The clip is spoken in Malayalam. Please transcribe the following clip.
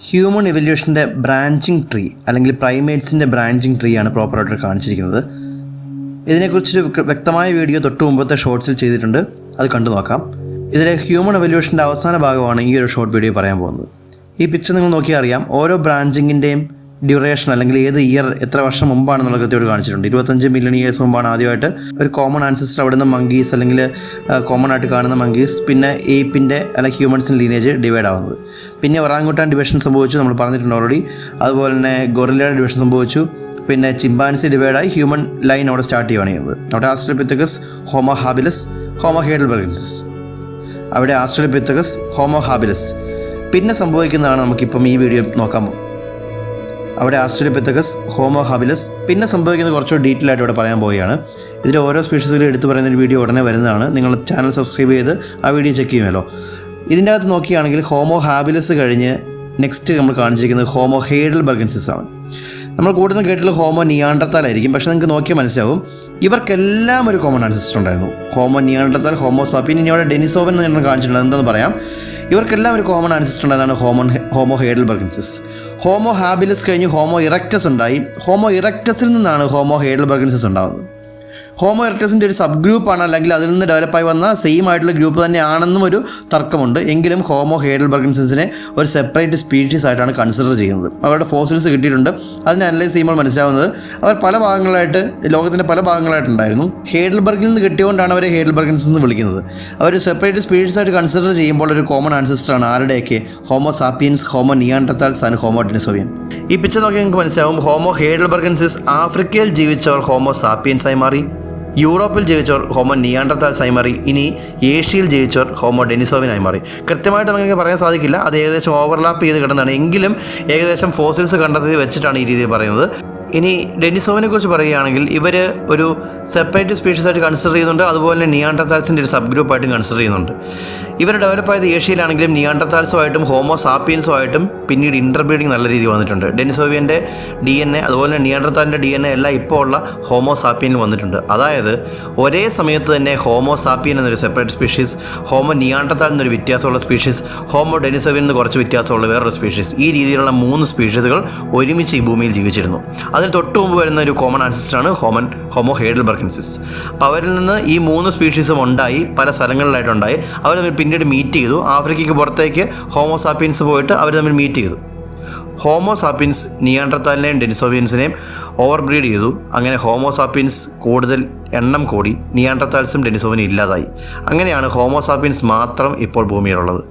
ഹ്യൂമൻ ഇവല്യൂഷൻ്റെ ബ്രാഞ്ചിങ് ട്രീ അല്ലെങ്കിൽ പ്രൈമേറ്റ്സിൻ്റെ ബ്രാഞ്ചിങ് ട്രീ ആണ് പ്രോപ്പറായിട്ട് കാണിച്ചിരിക്കുന്നത്. ഇതിനെക്കുറിച്ചൊരു വ്യക്തമായ വീഡിയോ തൊട്ട് മുമ്പത്തെ ഷോർട്സിൽ ചെയ്തിട്ടുണ്ട്, അത് കണ്ടു നോക്കാം. ഇതിലെ ഹ്യൂമൻ എവല്യൂഷൻ്റെ അവസാന ഭാഗമാണ് ഈ ഒരു ഷോർട്ട് വീഡിയോ പറയാൻ പോകുന്നത്. ഈ പിക്ചർ നിങ്ങൾ നോക്കിയാൽ അറിയാം, ഓരോ ബ്രാഞ്ചിങ്ങിൻ്റെയും ഡ്യൂറേഷൻ അല്ലെങ്കിൽ ഏത് ഇയർ എത്ര വർഷം മുമ്പാണെന്നുള്ള കൃത്യമായിട്ട് കാണിച്ചിട്ടുണ്ട്. 25 മില്യൺ ഇയേഴ്സ് മുമ്പാണ് ആദ്യമായിട്ട് ഒരു കോമൺ ആൻസസ്റ്റർ അവിടെ നിന്ന് മങ്കീസ് അല്ലെങ്കിൽ കോമൺ ആയിട്ട് കാണുന്ന മങ്കീസ്, പിന്നെ ഏപ്പിൻ്റെ അല്ലെങ്കിൽ ഹ്യൂമൻസിൻ്റെ ലീനേജ് ഡിവൈഡ് ആവുന്നത്. പിന്നെ ഒറാങ്ങുട്ടാൻ ഡിവിഷൻ സംഭവിച്ചു, നമ്മൾ പറഞ്ഞിട്ടുണ്ട് ഓൾറെഡി. അതുപോലെ തന്നെ ഗൊറില്ലയുടെ ഡിവിഷൻ സംഭവിച്ചു. പിന്നെ ചിമ്പാൻസി ഡിവൈഡായി ഹ്യൂമൻ ലൈൻ അവിടെ സ്റ്റാർട്ട് ചെയ്യുകയാണ് ചെയ്യുന്നത്. അവിടെ ആസ്ട്രലോപിത്തക്കസ്, ഹോമോ ഹാബിലസ്, ഹോമോ ഹൈഡൽബർഗൻസിസ്. അവിടെ ആസ്ട്രലോപിത്തക്കസ്, ഹോമോ ഹാബിലസ്. പിന്നെ സംഭവിക്കുന്നതാണ് നമുക്കിപ്പം ഈ വീഡിയോ നോക്കാൻ പോകും. അവിടെ ആസ്ട്രലോപിത്തക്കസ്, ഹോമോ ഹാബിലസ്. പിന്നെ സംഭവിക്കുന്നത് കുറച്ചുകൂടി ഡീറ്റെയിൽ ആയിട്ട് ഇവിടെ പറയാൻ പോവുകയാണ്. ഇതിൽ ഓരോ സ്പീഷീസുകളും എടുത്തു പറയുന്ന ഒരു വീഡിയോ ഉടനെ വരുന്നതാണ്. നിങ്ങൾ ചാനൽ സബ്സ്ക്രൈബ് ചെയ്ത് ആ വീഡിയോ ചെക്ക് ചെയ്യുമല്ലോ. ഇതിൻ്റെ അകത്ത് നോക്കുകയാണെങ്കിൽ ഹോമോ ഹാബിലസ് കഴിഞ്ഞ് നെക്സ്റ്റ് നമ്മൾ കാണിച്ചിരിക്കുന്നത് ഹോമോ ഹൈഡൽബർഗൻസിസ് ആണ്. നമ്മൾ കൂടുതലും കേട്ടിട്ടുള്ള ഹോമോ നിയാണ്ടർത്താലായിരിക്കും, പക്ഷേ നിങ്ങൾക്ക് നോക്കിയാൽ മനസ്സിലാവും ഇവർക്കെല്ലാം ഒരു കോമൺ ആൻസസ്റ്റർ ഉണ്ടായിരുന്നു. Homo Neanderthal, homo sapien. ഇനി അവിടെ ഡെനിസോവൻ എന്ന് ഞാൻ കാണിച്ചിട്ടുണ്ട്, എന്താണെന്ന് പറയാം. ഇവർക്കെല്ലാം ഒരു കോമൺ ആൻസസ്റ്റർ ഉണ്ടായതാണ് ഹോമോ ഹൈഡൽബർഗൻസിസ്. ഹോമോ ഹാബിലസ് കഴിഞ്ഞ് ഹോമോ ഇറക്റ്റസ് ഉണ്ടായി. ഹോമോ ഇറക്റ്റസിൽ നിന്നാണ് ഹോമോ ഹൈഡൽബർഗൻസിസ് ഉണ്ടാകുന്നത്. ഹോമോ ഇറക്റ്റസിൻ്റെ ഒരു സബ് ഗ്രൂപ്പാണ്, അല്ലെങ്കിൽ അതിൽ നിന്ന് ഡെവലപ്പായി വന്ന സെയിം ആയിട്ടുള്ള ഗ്രൂപ്പ് തന്നെയാണെന്നും ഒരു തർക്കമുണ്ട്. എങ്കിലും ഹോമോ ഹൈഡൽബർഗൻസിനെ ഒരു സെപ്പറേറ്റ് സ്പീഷീസ് ആയിട്ടാണ് കൺസിഡർ ചെയ്യുന്നത്. അവരുടെ ഫോസിൽസ് കിട്ടിയിട്ടുണ്ട്. അതിനെ അനലൈസ് ചെയ്യുമ്പോൾ മനസ്സിലാവുന്നത് അവർ പല ഭാഗങ്ങളായിട്ട്, ലോകത്തിൻ്റെ പല ഭാഗങ്ങളായിട്ടുണ്ടായിരുന്നു. ഹൈഡൽബർഗിൽ നിന്ന് കിട്ടിയുകൊണ്ടാണ് അവരെ ഹൈഡൽബർഗൻസ് എന്ന് വിളിക്കുന്നത്. അവർ സെപ്പറേറ്റ് സ്പീഷീസ് ആയിട്ട് കൺസിഡർ ചെയ്യുമ്പോൾ ഒരു കോമൺ ആൻസസ്റ്ററാണ് ആരുടെയൊക്കെ? Homo sapiens, Homo neanderthals and Homo Denisovan. ഈ പിക്ചർ നോക്കി നിങ്ങൾക്ക് മനസ്സിലാവും, ഹോമോ ഹൈഡൽബർഗൻസിസ് ആഫ്രിക്കയിൽ ജീവിച്ചവർ ഹോമോ സാപ്പിയൻസായി മാറി. യൂറോപ്പിൽ ജീവിച്ചവർ ഹോമോ നിയാണ്ടർത്താൽസായി മാറി. ഇനി ഏഷ്യയിൽ ജീവിച്ചവർ ഹോമോ ഡെനിസോവിനായി മാറി. കൃത്യമായിട്ട് നമുക്ക് പറയാൻ സാധിക്കില്ല, അത് ഏകദേശം ഓവർലാപ്പ് ചെയ്ത് കിടന്നതാണ്. എങ്കിലും ഏകദേശം ഫോസിൽസ് കണ്ടെത്തി വെച്ചിട്ടാണ് ഈ രീതിയിൽ പറയുന്നത്. ഇനി ഡെനിസോവിനെ കുറിച്ച് പറയുകയാണെങ്കിൽ ഇവർ ഒരു സെപ്പറേറ്റ് സ്പീഷീസ് ആയിട്ട് കൺസിഡർ ചെയ്യുന്നുണ്ട്. അതുപോലെ തന്നെ നിയാണ്ടർത്താൽസിൻ്റെ ഒരു സബ് ഗ്രൂപ്പായിട്ടും കൺസിഡർ ചെയ്യുന്നുണ്ട്. ഇവർ ഡെവലപ്പ് ആയത് ഏഷ്യയിലാണെങ്കിലും നിയാണ്ടർത്താൽസുമായിട്ടും ഹോമോ സാപ്പിയൻസുമായിട്ടും പിന്നീട് ഇൻ്റർബ്രീഡിങ് നല്ല രീതിയിൽ വന്നിട്ടുണ്ട്. ഡെനിസോവിയൻ്റെ DNA അതുപോലെ തന്നെ നിയാണ്ടർത്താലിൻ്റെ DNA എല്ലാം ഇപ്പോൾ ഉള്ള ഹോമോ സാപ്പിയനിൽ വന്നിട്ടുണ്ട്. അതായത് ഒരേ സമയത്ത് തന്നെ ഹോമോ സാപ്പിയൻ എന്നൊരു സെപ്പറേറ്റ് സ്പീഷീസ്, ഹോമോ നിയാണ്ടർത്താൽ എന്നൊരു വ്യത്യാസമുള്ള സ്പീഷീസ്, ഹോമോ ഡെനിസോവിയൻ എന്ന് കുറച്ച് വ്യത്യാസമുള്ള വേറൊരു സ്പീഷീസ്, ഈ രീതിയിലുള്ള 3 സ്പീഷീസുകൾ ഒരുമിച്ച് ഈ ഭൂമിയിൽ ജീവിച്ചിരുന്നു. അതിന് തൊട്ട് മുമ്പ് വരുന്ന ഒരു കോമൺ ആൻസസ്റ്ററാണ് ഹോമോ ഹൈഡൽബർഗൻസിസ്. അപ്പോൾ അവരിൽ നിന്ന് ഈ 3 സ്പീഷീസും ഉണ്ടായി, പല സ്ഥലങ്ങളിലായിട്ടുണ്ടായി. അവർ തമ്മിൽ പിന്നീട് മീറ്റ് ചെയ്തു. ആഫ്രിക്കയ്ക്ക് പുറത്തേക്ക് ഹോമോ സാപ്പിയൻസ് പോയിട്ട് അവർ തമ്മിൽ മീറ്റ് ചെയ്തു. ഹോമോ സാപ്പിയൻസ് നിയാണ്ടർത്താലിനെയും ഡെനിസോവിയൻസിനെയും ഓവർബ്രീഡ് ചെയ്തു. അങ്ങനെ ഹോമോ സാപ്പിയൻസ് കൂടുതൽ എണ്ണം കൂടി, നിയാണ്ടർത്താൽസും ഡെനിസോവിനും ഇല്ലാതായി. അങ്ങനെയാണ് ഹോമോ സാപ്പിയൻസ് മാത്രം ഇപ്പോൾ ഭൂമിയിലുള്ളത്.